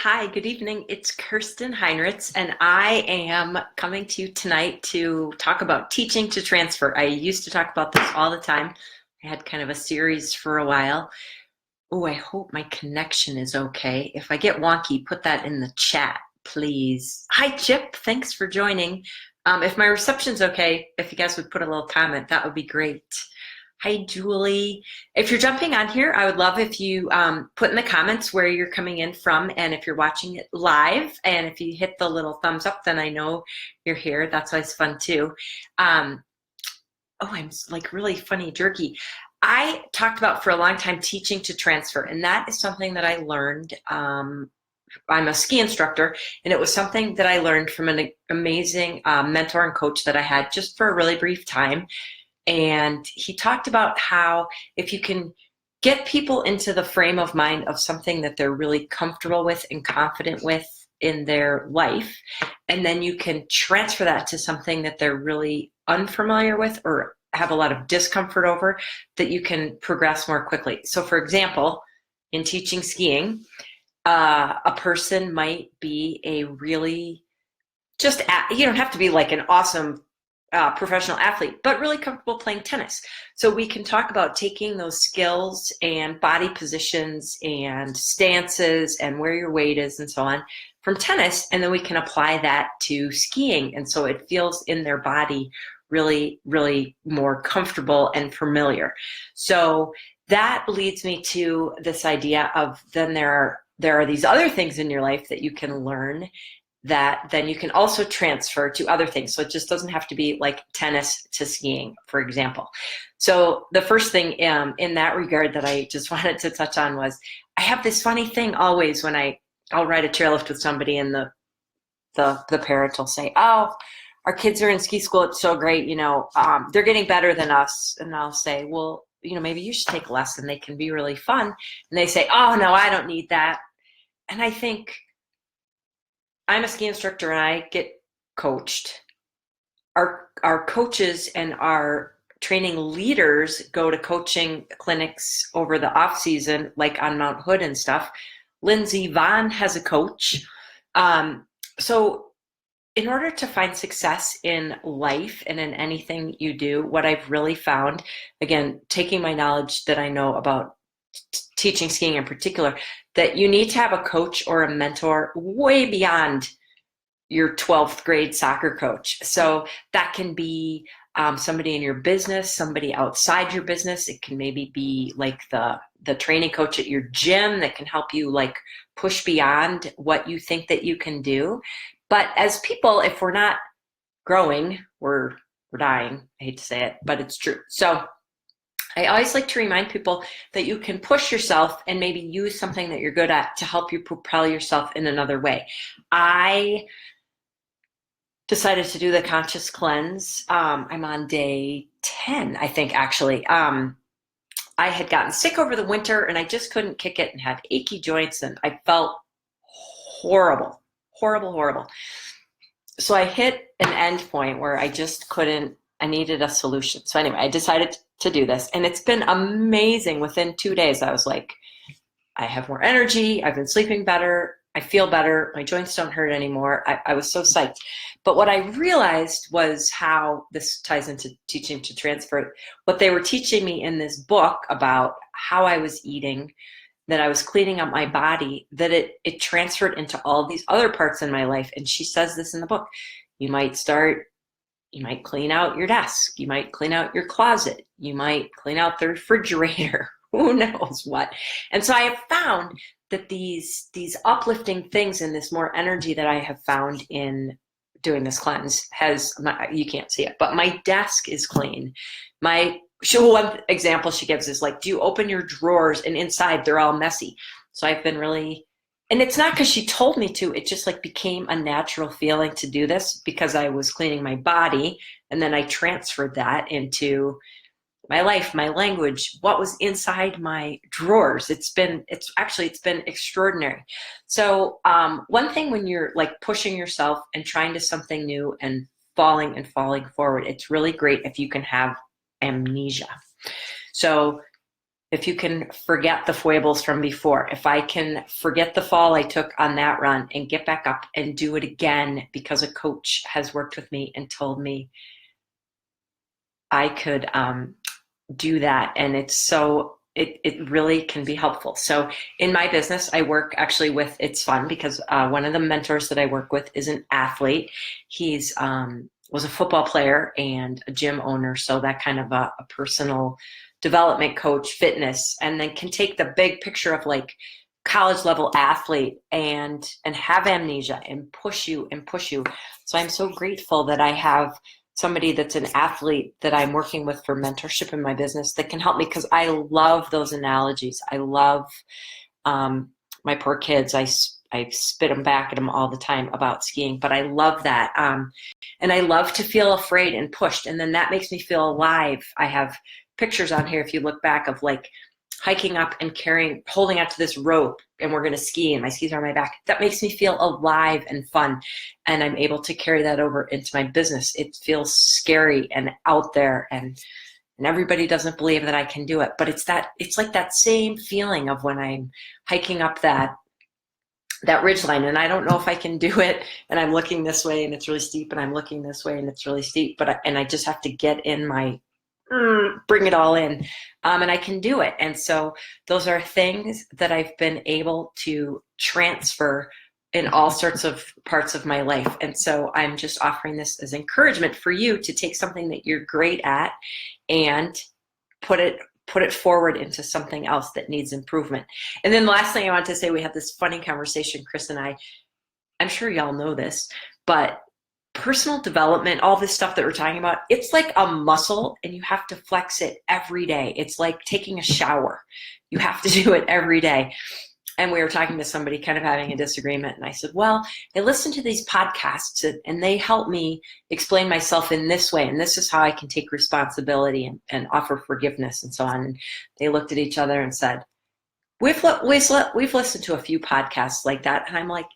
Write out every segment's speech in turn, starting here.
Hi, good evening. It's Kirsten Heinrichs, and I am coming to you tonight to talk about teaching to transfer. I used to talk about this all the time. I had kind of a series for a while. Oh, I hope my connection is okay. If I get wonky, put that in the chat, please. Hi, Chip. Thanks for joining. If my reception's okay, if you guys would put a little comment, that would be great. Hi, Julie. If you're jumping on here, I would love if you put in the comments where you're coming in from, and if you're watching it live, and if you hit the little thumbs up, then I know you're here. That's always fun too. Oh, I'm like really funny, jerky. I talked about for a long time teaching to transfer, and that is something that I learned. I'm a ski instructor, and it was something that I learned from an amazing mentor and coach that I had just for a really brief time. And he talked about how if you can get people into the frame of mind of something that they're really comfortable with and confident with in their life, and then you can transfer that to something that they're really unfamiliar with or have a lot of discomfort over, that you can progress more quickly. So for example, in teaching skiing, a person might be a really you don't have to be like an awesome professional athlete, but really comfortable playing tennis. So we can talk about taking those skills and body positions and stances and where your weight is and so on from tennis, and then we can apply that to skiing. And so it feels in their body really, really more comfortable and familiar. So that leads me to this idea of then there are these other things in your life that you can learn that then you can also transfer to other things. So it just doesn't have to be like tennis to skiing, for example. So the first thing in that regard that I just wanted to touch on was I have this funny thing always when I'll ride a chairlift with somebody, and the parent will say, "Oh, our kids are in ski school. It's so great. They're getting better than us." And I'll say, "Well, maybe you should take a lesson. They can be really fun." And they say, "Oh, no, I don't need that." And I think, I'm a ski instructor and I get coached. Our coaches and our training leaders go to coaching clinics over the off season, like on Mount Hood and stuff. Lindsey Vonn has a coach. So in order to find success in life and in anything you do, what I've really found, again, taking my knowledge that I know about teaching skiing in particular, that you need to have a coach or a mentor way beyond your 12th grade soccer coach. So that can be somebody in your business, somebody outside your business. It can maybe be like the training coach at your gym that can help you like push beyond what you think that you can do. But as people, if we're not growing, we're dying. I hate to say it, but it's true. So I always like to remind people that you can push yourself and maybe use something that you're good at to help you propel yourself in another way. I decided to do the conscious cleanse. I'm on day 10, I think, actually. I had gotten sick over the winter and I just couldn't kick it and had achy joints, and I felt horrible, horrible, horrible. So I hit an end point where I just couldn't, I needed a solution. So anyway, I decided to do this, and it's been amazing. Within 2 days, I was like, I have more energy. I've been sleeping better. I feel better. My joints don't hurt anymore. I was so psyched. But what I realized was how this ties into teaching to transfer. What they were teaching me in this book about how I was eating, that I was cleaning up my body, that it transferred into all these other parts in my life. And she says this in the book. You might clean out your desk. You might clean out your closet. You might clean out the refrigerator. Who knows what? And so I have found that these uplifting things and this more energy that I have found in doing this cleanse you can't see it, but my desk is clean. One example she gives is like, do you open your drawers and inside they're all messy? So I've been really, and it's not because she told me to, it just like became a natural feeling to do this because I was cleaning my body, and then I transferred that into my life, my language, what was inside my drawers. It's been extraordinary. So one thing when you're like pushing yourself and trying to something new and falling forward, it's really great if you can have amnesia. So if you can forget the foibles from before, if I can forget the fall I took on that run and get back up and do it again because a coach has worked with me and told me I could do that. And it really can be helpful. So in my business, I work actually with, it's fun because one of the mentors that I work with is an athlete. He's was a football player and a gym owner. So that kind of a personal development coach, fitness, and then can take the big picture of like college level athlete and have amnesia and push you and push you. So I'm so grateful that I have somebody that's an athlete that I'm working with for mentorship in my business that can help me, because I love those analogies. I love my poor kids. I spit them back at them all the time about skiing, but I love that. And I love to feel afraid and pushed. And then that makes me feel alive. I have pictures on here, if you look back, of like hiking up and holding onto this rope, and we're going to ski and my skis are on my back. That makes me feel alive and fun. And I'm able to carry that over into my business. It feels scary and out there, and everybody doesn't believe that I can do it, but it's like that same feeling of when I'm hiking up that ridge line and I don't know if I can do it, and I'm looking this way and it's really steep, and I'm looking this way and it's really steep, and I just have to get in my bring it all in, and I can do it. And so those are things that I've been able to transfer in all sorts of parts of my life. And so I'm just offering this as encouragement for you to take something that you're great at and put it forward into something else that needs improvement. And then the last thing I want to say, we had this funny conversation, Chris and I'm sure y'all know this, but personal development, all this stuff that we're talking about, it's like a muscle and you have to flex it every day. It's like taking a shower. You have to do it every day. And we were talking to somebody kind of having a disagreement. And I said, well, I listen to these podcasts and they help me explain myself in this way. And this is how I can take responsibility and offer forgiveness and so on. And they looked at each other and said, we've listened to a few podcasts like that. And I'm like,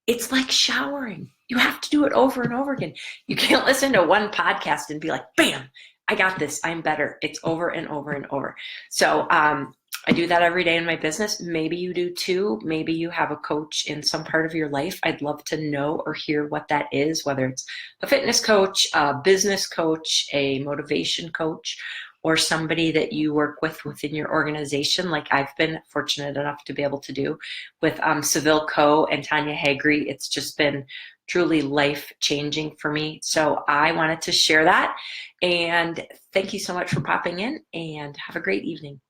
it's like showering. You have to do it over and over again. You can't listen to one podcast and be like, bam, I got this, I'm better. It's over and over and over. So I do that every day in my business. Maybe you do too. Maybe you have a coach in some part of your life. I'd love to know or hear what that is, whether it's a fitness coach, a business coach, a motivation coach, or somebody that you work with within your organization, like I've been fortunate enough to be able to do with Seville Co. and Tanya Hagri. It's just been truly life-changing for me. So I wanted to share that. And thank you so much for popping in, and have a great evening.